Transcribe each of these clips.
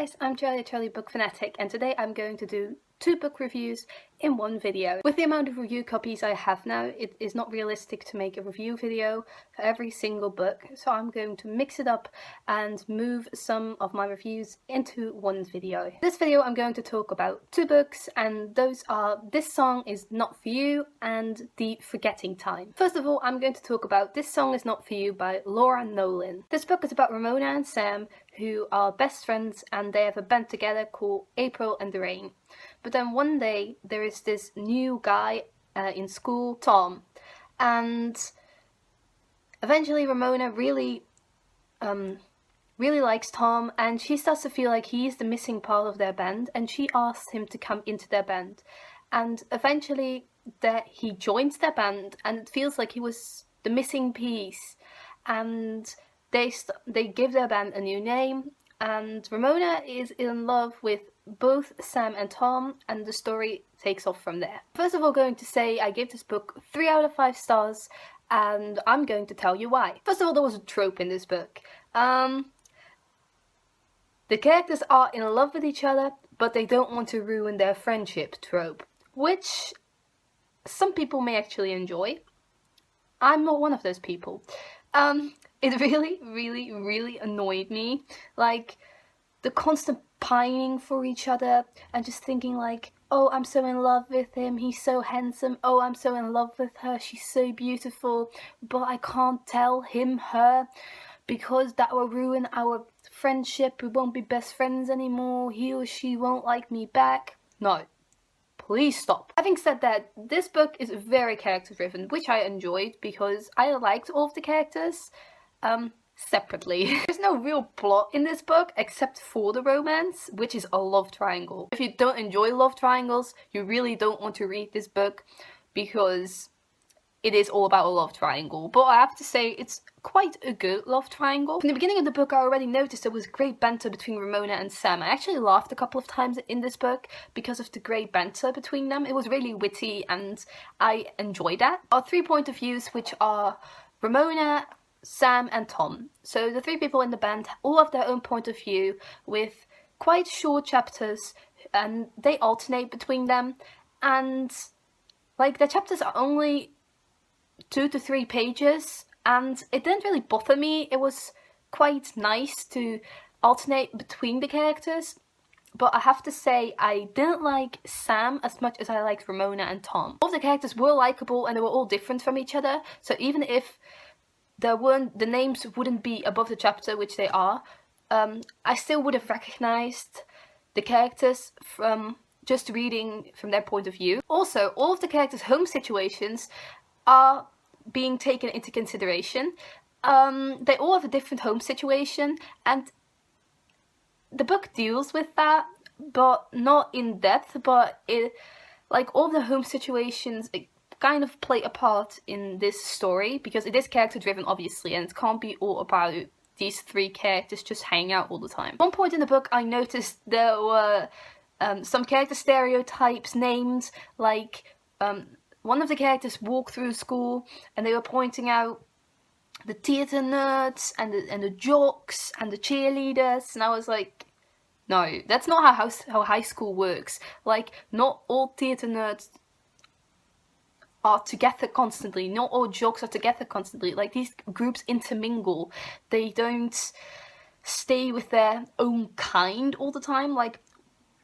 guys, I'm Charlie Book Fanatic, and today I'm going to do 2 book reviews in one video. With the amount of review copies I have now, it is not realistic to make a review video for every single book, so I'm going to mix it up and move some of my reviews into one video. In this video I'm going to talk about 2 books, and those are This Song Is Not For You and The Forgetting Time. First of all, I'm going to talk about This Song Is Not For You by Nolan. This book is about Ramona and Sam, who are best friends, and they have a band together called April and the Rain. But then one day there is this new guy in school, Tom, and eventually Ramona really likes Tom, and she starts to feel like he is the missing part of their band, and she asks him to come into their band. And eventually he joins their band, and it feels like he was the missing piece, and they give their band a new name, and Ramona is in love with both Sam and Tom, and the story takes off from there. First of all, going to say I gave this book 3 out of 5 stars, and I'm going to tell you why. First of all, there was a trope in this book. The characters are in love with each other, but they don't want to ruin their friendship trope, which some people may actually enjoy. I'm not one of those people. It really annoyed me. Like, the constant pining for each other and just thinking like, oh, I'm so in love with him, he's so handsome, oh, I'm so in love with her, she's so beautiful, but I can't tell him, her, because that will ruin our friendship, we won't be best friends anymore, he or she won't like me back. No. Please stop. Having said that, this book is very character driven, which I enjoyed because I liked all of the characters separately. There's no real plot in this book except for the romance, which is a love triangle. If you don't enjoy love triangles, you really don't want to read this book because it is all about a love triangle. But I have to say, it's quite a good love triangle. From the beginning of the book, I already noticed there was great banter between Ramona and Sam. I actually laughed a couple of times in this book because of the great banter between them. It was really witty and I enjoyed that. Our 3 point of views, which are Ramona, Sam and Tom. So the 3 people in the band all have their own point of view with quite short chapters, and they alternate between them, and like their chapters are only 2 to 3 pages, and it didn't really bother me. It was quite nice to alternate between the characters, but I have to say I didn't like Sam as much as I liked Ramona and Tom. All of the characters were likable and they were all different from each other, so even if the names wouldn't be above the chapter, which they are, I still would have recognized the characters from just reading from their point of view. Also, all of the characters' home situations are being taken into consideration. They all have a different home situation, and the book deals with that, but not in depth, but like all of the home situations kind of play a part in this story because it is character driven, obviously, and it can't be all about these 3 characters just hanging out all the time. At one point in the book I noticed there were some character stereotypes named, like one of the characters walked through school and they were pointing out the theatre nerds and the jocks and the cheerleaders, and I was like, no, that's not how high school works. Like, not all theatre nerds are together constantly, not all jokes are together constantly. Like, these groups intermingle, they don't stay with their own kind all the time. Like,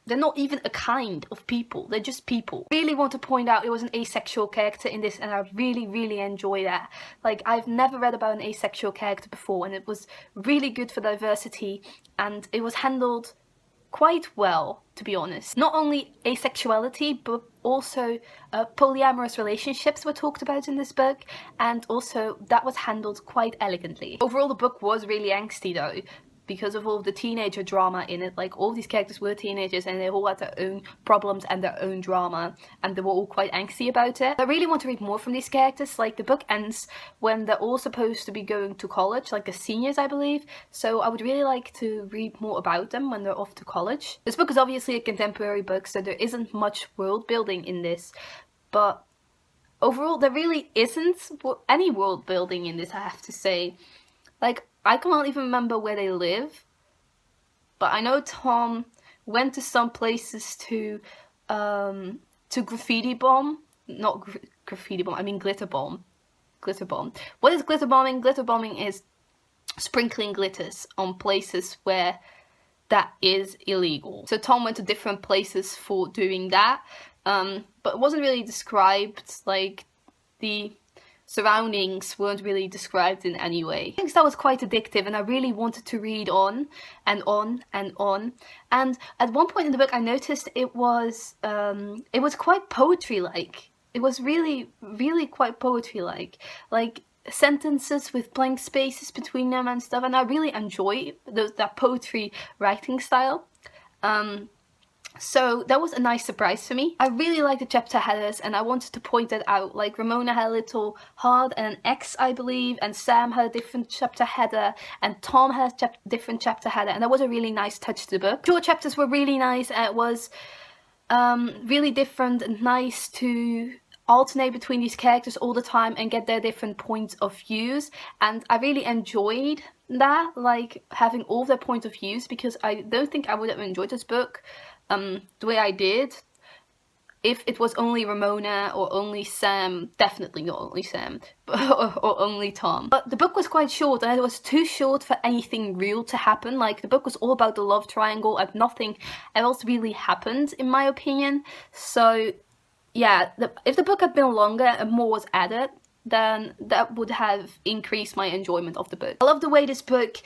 they're not even a kind of people, they're just people. I really want to point out it was an asexual character in this, and I really enjoy that. Like, I've never read about an asexual character before, and it was really good for diversity, and it was handled quite well, to be honest. Not only asexuality, but also polyamorous relationships were talked about in this book, and also that was handled quite elegantly. Overall, the book was really angsty though, because of all of the teenager drama in it. Like, all these characters were teenagers and they all had their own problems and their own drama, and they were all quite angsty about it. I really want to read more from these characters. Like, the book ends when they're all supposed to be going to college, like the seniors, I believe, so I would really like to read more about them when they're off to college. This book is obviously a contemporary book, so there isn't much world building in this, but overall there really isn't any world building in this, I have to say. Like, I can't even remember where they live, but I know Tom went to some places to graffiti bomb, not graffiti bomb, I mean glitter bomb. Glitter bomb. What is glitter bombing? Glitter bombing is sprinkling glitters on places where that is illegal. So Tom went to different places for doing that, but it wasn't really described, like the surroundings weren't really described in any way. I think that was quite addictive, and I really wanted to read on and on and on. And at one point in the book I noticed it was quite poetry-like. It was really, really quite poetry-like. Like sentences with blank spaces between them and stuff, and I really enjoy that poetry writing style. So that was a nice surprise for me. I really like the chapter headers, and I wanted to point that out. Like Ramona had a little heart and an X, I believe, and Sam had a different chapter header, and Tom had a different chapter header, and that was a really nice touch to the book. Short chapters were really nice, and it was really different and nice to alternate between these characters all the time and get their different points of views, and I really enjoyed that, like having all their point of views, because I don't think I would have enjoyed this book the way I did if it was only Ramona or only Sam. Definitely not only Sam, or only Tom. But the book was quite short, and it was too short for anything real to happen. Like the book was all about the love triangle, and nothing else really happened in my opinion. So yeah, if the book had been longer and more was added, then that would have increased my enjoyment of the book. I love the way this book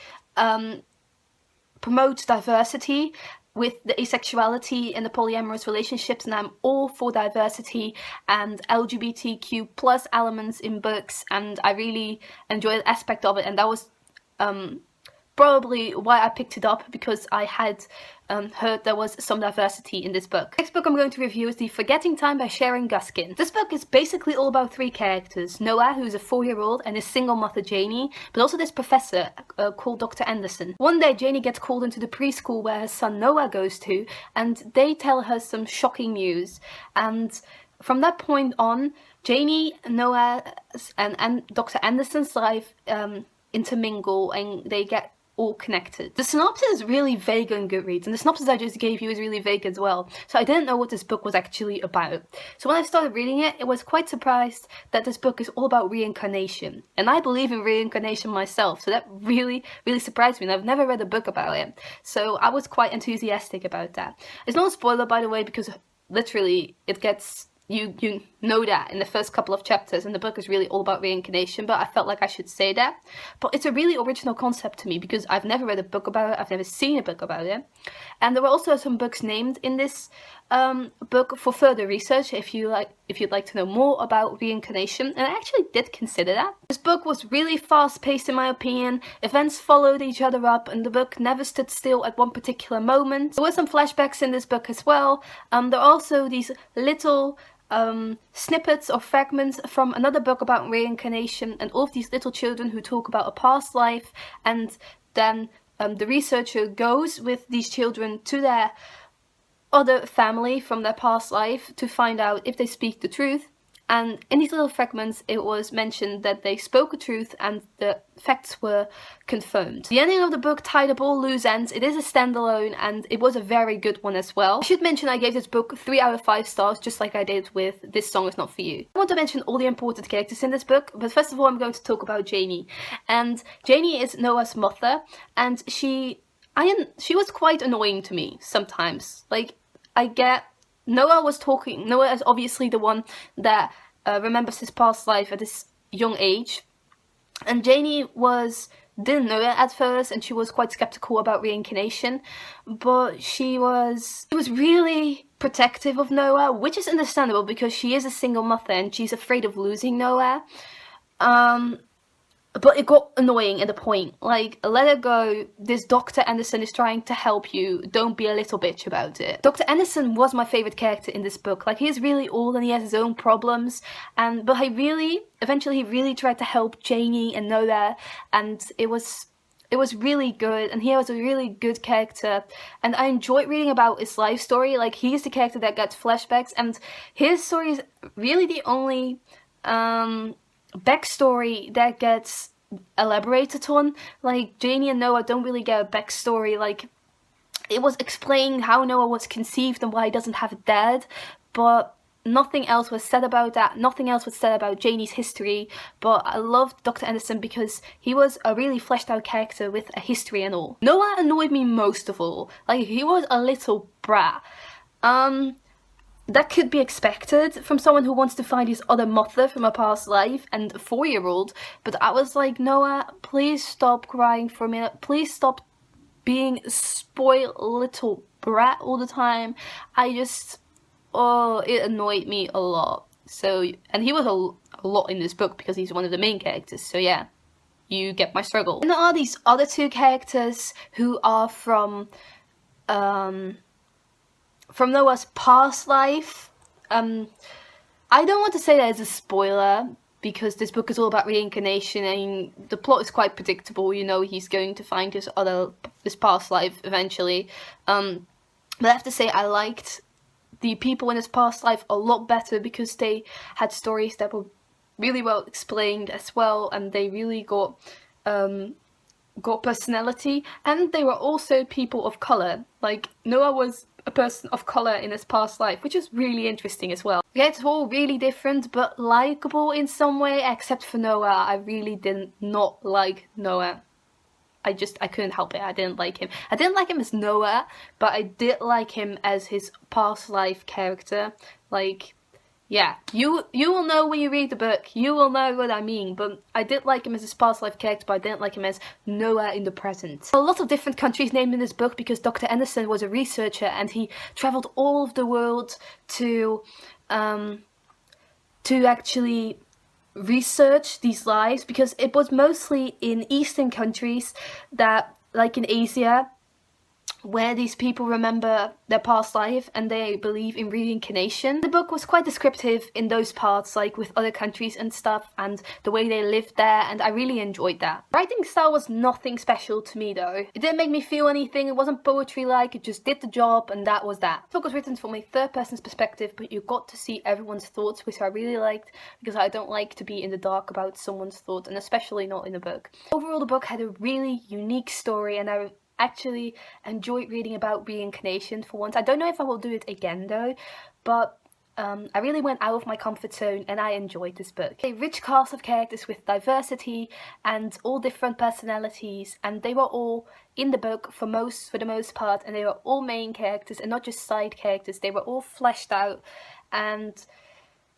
promotes diversity with the asexuality and the polyamorous relationships, and I'm all for diversity and LGBTQ plus elements in books, and I really enjoy the aspect of it, and that was probably why I picked it up, because I had heard there was some diversity in this book. Next book I'm going to review is The Forgetting Time by Sharon Guskin. This book is basically all about three characters. Noah, who's a 4-year-old, and his single mother Janie, but also this professor called Dr. Anderson. One day Janie gets called into the preschool where her son Noah goes to, and they tell her some shocking news. And from that point on, Janie, Noah, and Dr. Anderson's life intermingle, and they get all connected. The synopsis is really vague on Goodreads, and the synopsis I just gave you is really vague as well, so I didn't know what this book was actually about. So when I started reading it, I was quite surprised that this book is all about reincarnation, and I believe in reincarnation myself, so that really, really surprised me, and I've never read a book about it, so I was quite enthusiastic about that. It's not a spoiler, by the way, because literally it gets... You know that in the first couple of chapters, and the book is really all about reincarnation, but I felt like I should say that. But it's a really original concept to me, because I've never read a book about it, I've never seen a book about it. And there were also some books named in this book for further research, if you'd like to know more about reincarnation, and I actually did consider that. This book was really fast-paced in my opinion, events followed each other up, and the book never stood still at one particular moment. There were some flashbacks in this book as well. There are also these little snippets or fragments from another book about reincarnation, and all of these little children who talk about a past life, and then the researcher goes with these children to their other family from their past life to find out if they speak the truth. And in these little fragments it was mentioned that they spoke the truth and the facts were confirmed. The ending of the book tied up all loose ends. It is a standalone, and it was a very good one as well. I should mention I gave this book 3 out of 5 stars, just like I did with This Song Is Not For You. I want to mention all the important characters in this book, but first of all I'm going to talk about Janie. And Janie is Noah's mother, and she was quite annoying to me sometimes. Like, I get... Noah is obviously the one that remembers his past life at this young age, and Janie didn't know it at first, and she was quite skeptical about reincarnation, but she was really protective of Noah, which is understandable because she is a single mother and she's afraid of losing Noah. But it got annoying at the point. Like, let her go. This Dr. Anderson is trying to help you. Don't be a little bitch about it. Dr. Anderson was my favourite character in this book. Like, he's really old and he has his own problems. But eventually he really tried to help Janie and Noah. And it was really good. And he was a really good character. And I enjoyed reading about his life story. Like, he's the character that gets flashbacks. And his story is really the only... backstory that gets elaborated on. Like, Janie and Noah don't really get a backstory. Like, it was explaining how Noah was conceived and why he doesn't have a dad, but nothing else was said about that. Nothing else was said about Janie's history. But I loved Dr. Anderson because he was a really fleshed out character with a history and all. Noah annoyed me most of all. Like, he was a little brat. That could be expected from someone who wants to find his other mother from a past life and a 4-year-old. But I was like, Noah, please stop crying for a minute. Please stop being a spoiled little brat all the time. It annoyed me a lot. So, and he was a lot in this book because he's one of the main characters. So yeah, you get my struggle. And there are these other 2 characters who are from Noah's past life. I don't want to say that as a spoiler, because this book is all about reincarnation and the plot is quite predictable. You know, he's going to find his past life eventually. But I have to say, I liked the people in his past life a lot better because they had stories that were really well explained as well, and they really got personality, and they were also people of color. Like, Noah was a person of color in his past life, which is really interesting as well. Yeah, it's all really different but likable in some way, except for Noah. I really did not like Noah. I couldn't help it. I didn't like him. I didn't like him as Noah, but I did like him as his past life character. Like, yeah, you will know when you read the book. You will know what I mean. But I did like him as his past life character, but I didn't like him as Noah in the present. A lot of different countries named in this book because Dr. Anderson was a researcher and he traveled all of the world to actually research these lives, because it was mostly in Eastern countries, that, like in Asia, where these people remember their past life and they believe in reincarnation. The book was quite descriptive in those parts, like with other countries and stuff, and the way they lived there, and I really enjoyed that. Writing style was nothing special to me though. It didn't make me feel anything, it wasn't poetry-like, it just did the job, and that was that. The book was written from a third person's perspective, but you got to see everyone's thoughts, which I really liked, because I don't like to be in the dark about someone's thoughts, and especially not in a book. Overall, the book had a really unique story, and I actually enjoyed reading about reincarnation for once. I don't know if I will do it again though, but I really went out of my comfort zone and I enjoyed this book. A rich cast of characters with diversity and all different personalities, and they were all in the book for the most part, and they were all main characters and not just side characters. They were all fleshed out, and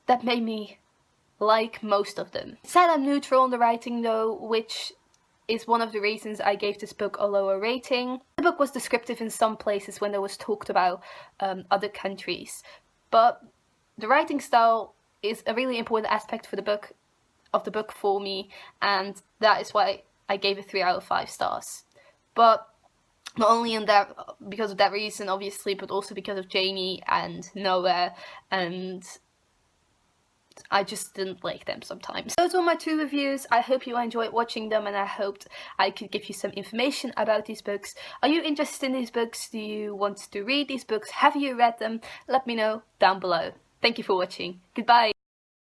that made me like most of them. It said I'm neutral on the writing though, which is one of the reasons I gave this book a lower rating. The book was descriptive in some places when there was talked about other countries, but the writing style is a really important aspect for the book for me, and that is why I gave it 3 out of 5 stars. But not only because of that reason, obviously, but also because of Janie and Noah, and I just didn't like them sometimes. Those were my 2 reviews. I hope you enjoyed watching them, and I hoped I could give you some information about these books. Are you interested in these books? Do you want to read these books? Have you read them? Let me know down below. Thank you for watching. Goodbye.